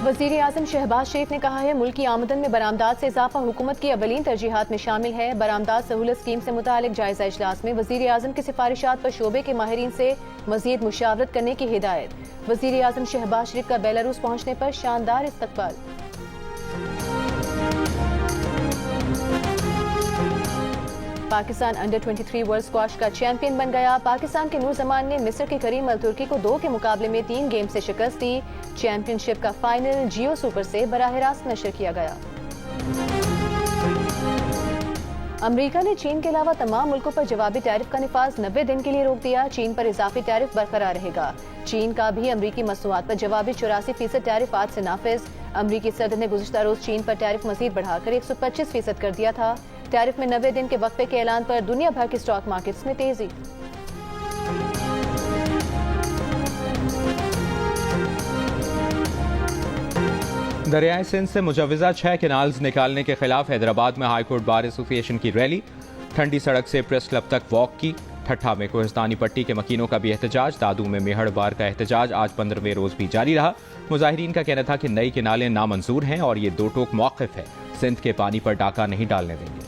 वज़ीर आज़म शहबाज शरीफ ने कहा है मुल्क की आमदन में बरामदात से इजाफा हुकूमत की अवलीन तरजीहात में शामिल है। बरामदात सहूलत स्कीम से मुतालिक जायजा इजलास में वज़ीर आज़म की सिफारिशात पर शोबे के माहिरीन से मजीद मुशावरत करने की हिदायत। वज़ीर आज़म शहबाज शरीफ का बेलारूस पहुंचने पर शानदार इस्तकबाल। पाकिस्तान अंडर 23 वर्ल्ड स्क्वाश का चैंपियन बन गया। पाकिस्तान के नूर जमान ने मिस्र के करीम अल तुर्की को 2 के मुकाबले में 3 गेम से शिकस्त दी। चैंपियनशिप का फाइनल जियो सुपर से बराह रास्त नशर किया गया। अमेरिका ने चीन के अलावा तमाम मुल्कों पर जवाबी टैरिफ का निफाज 90 दिन के लिए रोक दिया। चीन पर इजाफी टैरिफ बरकरार रहेगा। चीन का भी अमरीकी मसनूआत पर जवाबी 84% टैरिफ आज से नाफिज। अमरीकी सदर ने गुज़िश्ता रोज चीन पर टैरिफ मजीद बढ़ाकर 125% कर दिया था। टैरिफ में 90 दिन के वक्फे के ऐलान पर दुनिया भर के स्टॉक मार्केट्स में तेजी। दरियाए सिंध से मुजवजा 6 कैनाल्स निकालने के खिलाफ हैदराबाद में हाईकोर्ट बार एसोसिएशन की रैली। ठंडी सड़क से प्रेस क्लब तक वॉक की। ठट्ठा में कोहिस्तानी पट्टी के मकीनों का भी एहतजाज। दादू में मेहड़ बार का एहतजाज आज 15वें रोज भी जारी रहा। मुजाहिरीन का कहना था कि नई कैनालें नामंजूर हैं और ये दो टोक मौक़िफ़ है। सिंध के पानी पर डाका नहीं डालने देंगे।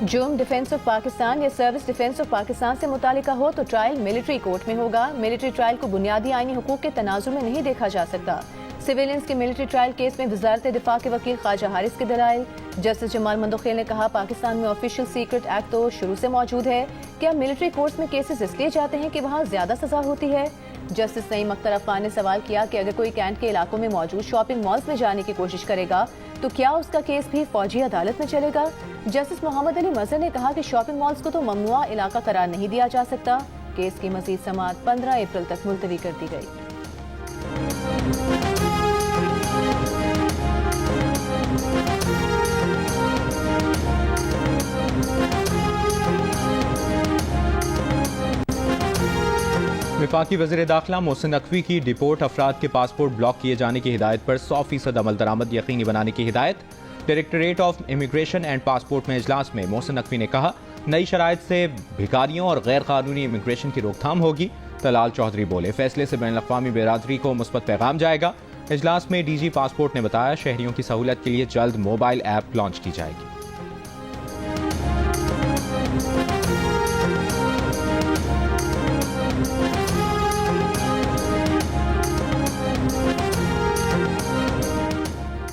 जुर्म डिफेंस ऑफ पाकिस्तान या सर्विस डिफेंस ऑफ पाकिस्तान से मुतालिका हो तो ट्रायल मिलिट्री कोर्ट में होगा। मिलिट्री ट्रायल को बुनियादी आईनी हुकूक के तनाजुर में नहीं देखा जा सकता। सिविलियंस के मिलिट्री ट्रायल केस में वजारत दिफा के वकील ख्वाजा हारिस के दलाइल। जस्टिस जमाल मंदोखेल ने कहा पाकिस्तान में ऑफिशियल सीक्रेट एक्ट तो शुरू से मौजूद है। क्या मिलिट्री कोर्ट्स में केसेस इसलिए जाते हैं कि वहाँ ज्यादा सजा होती है? जस्टिस नईम अख्तर अफगान ने सवाल किया कि अगर कोई कैंट के इलाकों में मौजूद शॉपिंग मॉल्स में जाने की कोशिश करेगा तो क्या उसका केस भी फौजी अदालत में चलेगा? जस्टिस मोहम्मद अली मजहर ने कहा कि शॉपिंग मॉल्स को तो ममनुआ इलाका करार नहीं दिया जा सकता। केस की मजीद समाअत 15 अप्रैल तक मुलतवी कर दी गई। वफाकी वज़ीर दाखिला मोहसिन नकवी की डिपोर्ट अफराद के पासपोर्ट ब्लॉक किए जाने की हिदायत पर 100% अमल दरामद यकीनी बनाने की हिदायत। Directorate of immigration and passport में इजलास में मोहसिन नकवी ने कहा नई शराइत से भिखारियों और गैर कानूनी इमिग्रेशन की रोकथाम होगी। तलाल चौधरी बोले फैसले से बैन अवी बिरादरी को मुस्बत पैगाम जाएगा। इजलास में डीजी पासपोर्ट ने बताया शहरियों की सहूलत के लिए जल्द मोबाइल ऐप लॉन्च की जाएगी।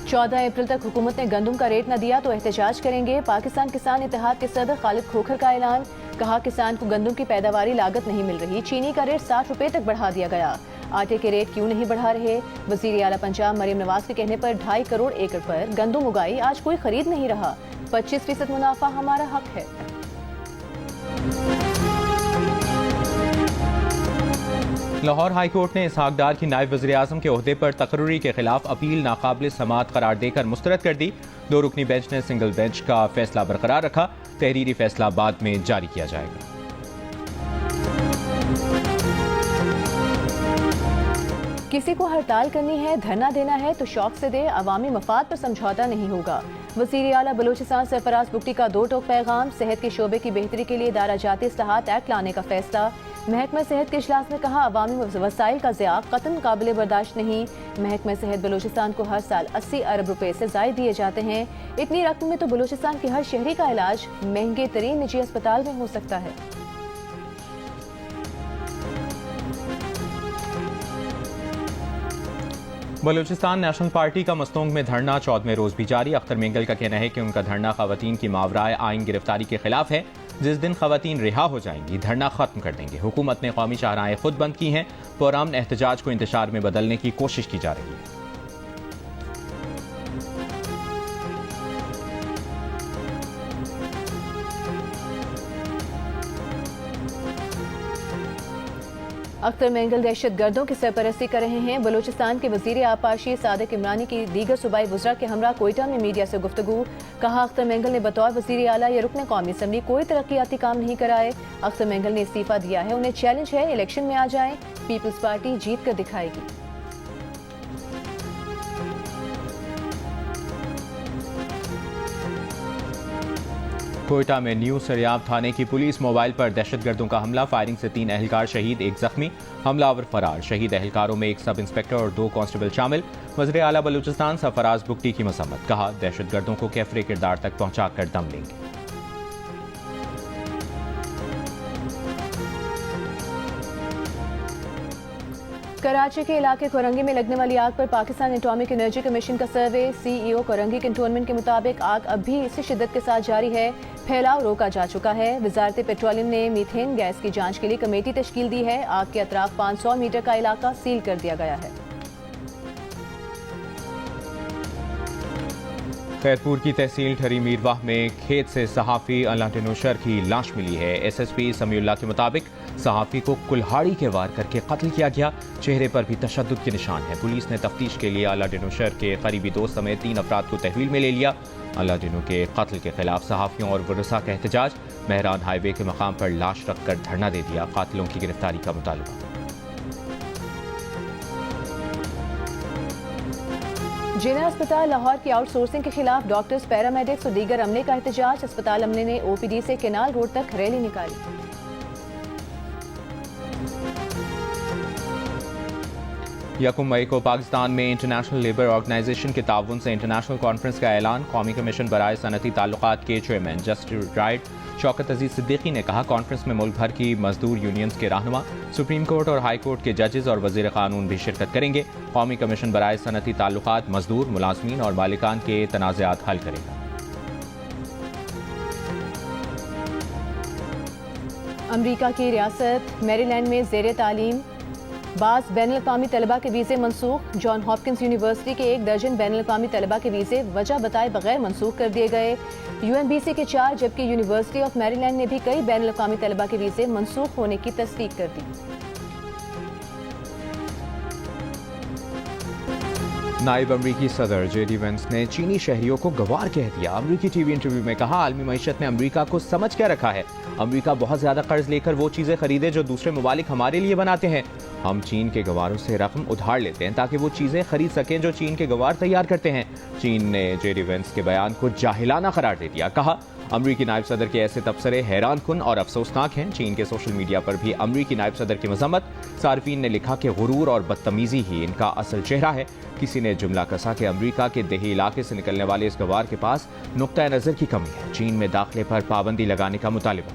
चौदह अप्रैल तक हुकूमत ने गंदम का रेट न दिया तो एहतजाज करेंगे। पाकिस्तान किसान इत्तेहाद के सदर खालिद खोखर का ऐलान। कहा किसान को गंदम की पैदावारी लागत नहीं मिल रही। चीनी का रेट 60 रुपए तक बढ़ा दिया गया। आटे के रेट क्यों नहीं बढ़ा रहे? वजीर आला पंजाब मरियम नवाज के कहने पर 2.5 करोड़ एकड़ पर गंदम उगाई, आज कोई खरीद नहीं रहा। 25% मुनाफा हमारा हक है। लाहौर हाईकोर्ट ने इसहाक डार की नायब वज़ीर आज़म के ओहदे पर तकर्री के खिलाफ अपील नाकाबिल समाअत करार देकर मुस्तरद कर दी। 2 रुकनी बेंच ने सिंगल बेंच का फैसला बरकरार रखा। तहरीरी फैसला बाद में जारी किया जाएगा। किसी को हड़ताल करनी है, धरना देना है तो शौक से दे, अवामी मफाद पर समझौता नहीं होगा। वज़ीर आला बलूचिस्तान सरफराज बुगटी का 2 टोक पैगाम। सेहत के शोबे की बेहतरी के लिए दायरा जाती इस्लाहात एक्ट लाने का फैसला। महकमा सेहत के इजलास में कहा अवामी वसाइल का ज़िया कतन काबिल बर्दाश्त नहीं। महकमा सेहत बलूचिस्तान को हर साल 80 अरब रुपए से ज़ायद दिए जाते हैं। इतनी रकम में तो बलूचिस्तान के हर शहरी का इलाज महंगे तरीन निजी अस्पताल में हो सकता है। बलूचिस्तान नेशनल पार्टी का मस्तोंग में धरना 14वें रोज भी जारी। अख्तर मेंगल का कहना है कि उनका धरना खवातीन की मावराए आइन गिरफ्तारी के खिलाफ है। जिस दिन खवातीन रिहा हो जाएंगी धरना खत्म कर देंगे। हुकूमत ने कौमी शाहराहें खुद बंद की हैं। पुरअमन एहतजाज को इंतशार में बदलने की कोशिश की जा रही है। अख्तर मेंगल दहशत गर्दों की सरपरस्ती कर रहे हैं। बलूचिस्तान के वजीर आपाशी सादिक इमरानी की दीगर सूबाई वज़रा के हमरा कोयटा में मीडिया से गुफ्तगू। कहा अख्तर मेंगल ने बतौर वजीर आला या रुकन कौमी असम्बली कोई तरक्याती काम नहीं कराए। अख्तर मेंगल ने इस्तीफा दिया है। उन्हें चैलेंज है इलेक्शन में आ जाएं, पीपल्स पार्टी जीत कर दिखाएगी। कोयटा में न्यू सरियाब थाने की पुलिस मोबाइल पर दहशतगर्दों का हमला, फायरिंग से 3 एहलकार शहीद, 1 जख्मी, हमलावर फरार। शहीद एहलकारों में 1 सब इंस्पेक्टर और 2 कांस्टेबल शामिल। वज़ीर आला बलूचिस्तान सरफराज बुगटी की मसम्मत, कहा दहशतगर्दों को कैफरे किरदार तक पहुंचाकर दम लेंगे। कराची के इलाके कोरंगी में लगने वाली आग पर पाकिस्तान एटॉमिक एनर्जी कमीशन का सर्वे। CEO कोरंगी कंटोनमेंट के मुताबिक आग अब भी इसी शिद्दत के साथ जारी है, फैलाव रोका जा चुका है। वजारत पेट्रोलियम ने मीथेन गैस की जांच के लिए कमेटी तश्कील दी है। आग के अतराफ 500 मीटर का इलाका सील कर दिया गया है। खैरपुर की तहसील ठरी मीरवाह में खेत से सहाफ़ी अलाटिनोशर की लाश मिली है। SSP समीउल्लाह के मुताबिक सहाफ़ी को कुल्हाड़ी के वार करके कत्ल किया गया, चेहरे पर भी तशद्दुद के निशान हैं। पुलिस ने तफ्तीश के लिए अलाटिनोशर के करीबी दोस्त समेत 3 अफराद को तहवील में ले लिया। अलाटिनो के कत्ल के खिलाफ सहाफ़ियों और वरसा का एहतजाज, महरान हाईवे के मकाम पर लाश रखकर धरना दे दिया, कातिलों की गिरफ्तारी का मुतालबा। जिला अस्पताल लाहौर की आउटसोर्सिंग के खिलाफ डॉक्टर्स, पैरामेडिक्स और दीगर अमले का एहतजाज। अस्पताल अमले ने OPD से केनाल रोड तक रैली निकाली। यकम मई को पाकिस्तान में इंटरनेशनल लेबर ऑर्गेनाइजेशन के ताउन से इंटरनेशनल कॉन्फ्रेंस का ऐलान। कौमी कमीशन बराए सनती ताल्लुकात के चेयरमैन जस्टिस रिटायर्ड शौकत अजीज सिद्दीकी ने कहा, कॉन्फ्रेंस में मुल्क भर की मजदूर यूनियंस के रहनुमा, सुप्रीम कोर्ट और हाई कोर्ट के जजेस और वजीर कानून भी शिरकत करेंगे। कौमी कमीशन बराए सनती ताल्लुकात मजदूर, मुलाजमीन और मालिकान के तनाज़ात हल करेगा। अमरीका की रियासत मैरीलैंड में ज़ेर तालीम बाज़ बैनुल-अक़वामी तलबा के वीज़े मनसूख। जॉन हॉपकिंस यूनिवर्सिटी के 1 दर्जन बैनुल-अक़वामी तलबा के वीज़े वजह बताए बगैर मनसूख कर दिए गए। UMBC के 4 जबकि यूनिवर्सिटी ऑफ मैरीलैंड ने भी कई बैनुल-अक़वामी तलबा के वीज़े मनसूख होने की तस्दीक कर दी। नायब अमरीकी सदर JD वेंस ने चीनी शहरियों को गवार कह दिया। अमरीकी TV इंटरव्यू में कहा, आलमी मईशत ने अमरीका को समझ क्या रखा है। अमरीका बहुत ज्यादा कर्ज लेकर वो चीजें खरीदे जो दूसरे ममालिक हमारे लिए बनाते हैं। हम चीन के गवारों से रकम उधार लेते हैं ताकि वो चीजें खरीद सकें जो चीन के गवार तैयार करते हैं। चीन ने JD वेंस के बयान को जाहिलाना करार दे दिया। कहा, अमरीकी नायब सदर के ऐसे तबसरे हैरान कुन और अफसोसनाक हैं। चीन के सोशल मीडिया पर भी अमरीकी नायब सदर की मजम्मत। सार्फिन ने लिखा कि गुरूर और बदतमीजी ही इनका असल चेहरा है। किसी ने जुमला कसा कि अमरीका के देही इलाके से निकलने वाले इस गवार के पास नुक्ता नजर की कमी है। चीन में दाखिले पर पाबंदी लगाने का मुतालिबा।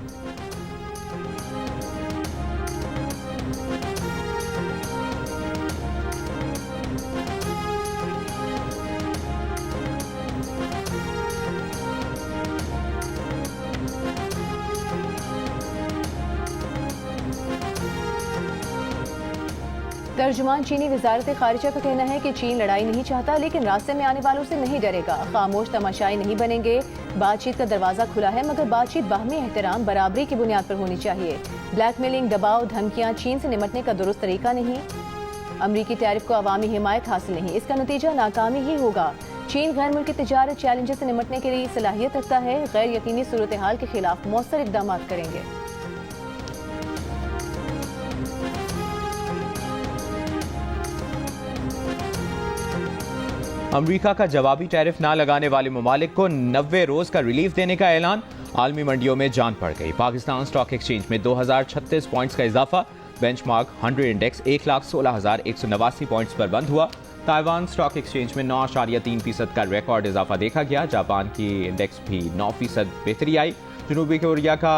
तर्जुमान चीनी वजारत खारिजा का कहना है कि चीन लड़ाई नहीं चाहता, लेकिन रास्ते में आने वालों से नहीं डरेगा। खामोश तमाशाई नहीं बनेंगे। बातचीत का दरवाजा खुला है, मगर बातचीत बाहमी एहतराम, बराबरी की बुनियाद पर होनी चाहिए। ब्लैकमेलिंग, दबाव, धमकियां चीन से निपटने का दुरुस्त तरीका नहीं। अमरीकी टैरिफ को अवामी हिमायत हासिल नहीं, इसका नतीजा नाकामी ही होगा। चीन गैर मुल्की तिजारत चैलेंजेस से निपटने के लिए सलाहियत रखता है। गैर यकीनी सूरत हाल के खिलाफ मौसर इकदाम करेंगे। अमरीका का जवाबी टैरिफ ना लगाने वाले ममालिक को 90 रोज का रिलीफ देने का ऐलान। आलमी मंडियों में जान पड़ गई। पाकिस्तान स्टॉक एक्सचेंज में 2036 पॉइंट्स का इजाफा। बेंचमार्क 100 इंडेक्स 1,16,189 पॉइंट्स पर बंद हुआ। ताइवान स्टॉक एक्सचेंज में 9.3% का रिकॉर्ड इजाफा देखा गया। जापान की इंडेक्स भी 9% बेहतरी आई। जनूबी कोरिया का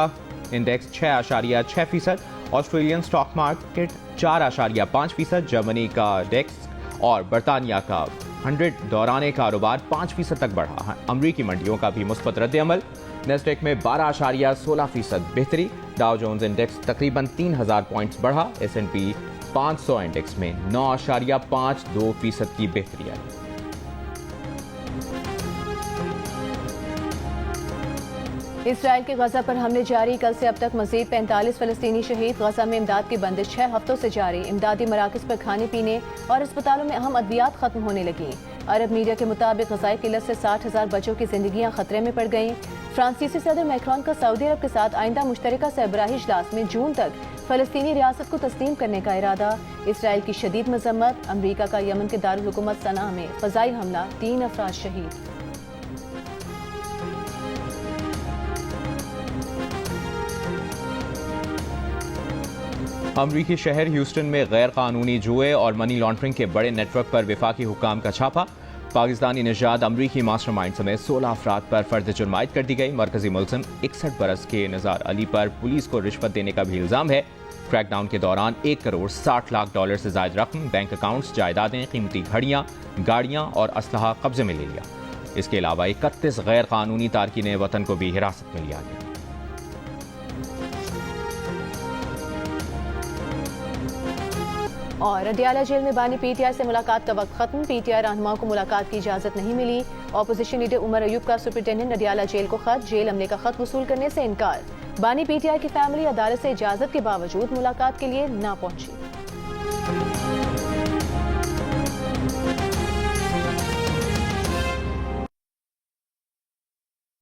index 6.6%। Australian stock market 4.5%। Germany का डेक्स और बरतानिया का 100 दौराने कारोबार 5% तक बढ़ा। अमरीकी मंडियों का भी मुस्बत रद्द-ए-अमल। नेस्डेक में 12.16% बेहतरी। डाउ जोन्स इंडेक्स तकरीबन 3,000 पॉइंट्स बढ़ा। S&P 500 इंडेक्स में 9.52% की बेहतरी आई। इसराइल के गजा पर हमले जारी। कल से अब तक मजीद 45 फलस्तीनी शहीद। गजा में इमदाद की बंदिश 6 हफ्तों से जारी। इमदादी मराकज पर खाने पीने और अस्पतालों में अहम अद्वियात खत्म होने लगी। अरब मीडिया के मुताबिक गजाई किल्लत से 60,000 बच्चों की जिंदगियां खतरे में पड़ गईं। फ्रांसीसी सदर मैक्रोन का सऊदी अरब के साथ आइंदा मुश्तरका सरबराही इजलास में जून तक फलस्तीनी रियासत को तस्लीम करने का इरादा। इसराइल की शदीद मजम्मत। अमरीका का यमन के दारुल हुकूमत सना में फजाई हमला, 3 अफराद शहीद। अमरीकी शहर ह्यूस्टन में गैर कानूनी जुए और मनी लॉन्ड्रिंग के बड़े नेटवर्क पर विफाकी हुक्काम का छापा। पाकिस्तानी निजात अमरीकी मास्टरमाइंड समेत 16 अफराद पर फर्द जुर्म आयद कर दी गई। मरकजी मुलजिम 61 बरस के निज़ार अली पर पुलिस को रिश्वत देने का भी इल्जाम है। क्रैकडाउन के दौरान 1 करोड़ 60 लाख डॉलर से ज्यादा रकम, बैंक अकाउंट्स, जायदादें, कीमती घड़ियां, गाड़ियां और असलहा कब्जे में ले लिया। इसके अलावा 31 गैर कानूनी तारकीन वतन को भी हिरासत में लिया गया। और अडियाला जेल में बानी पीटीआई से मुलाकात का वक्त खत्म। पीटीआई रहनुमाओं को मुलाकात की इजाजत नहीं मिली। ऑपोजिशन लीडर उमर अयूब का सुपरिटेंडेंट अडियाला जेल को खत, जेल अमले का खत वसूल करने से इनकार। बानी पीटीआई की फैमिली अदालत से इजाजत के बावजूद मुलाकात के लिए ना पहुंची।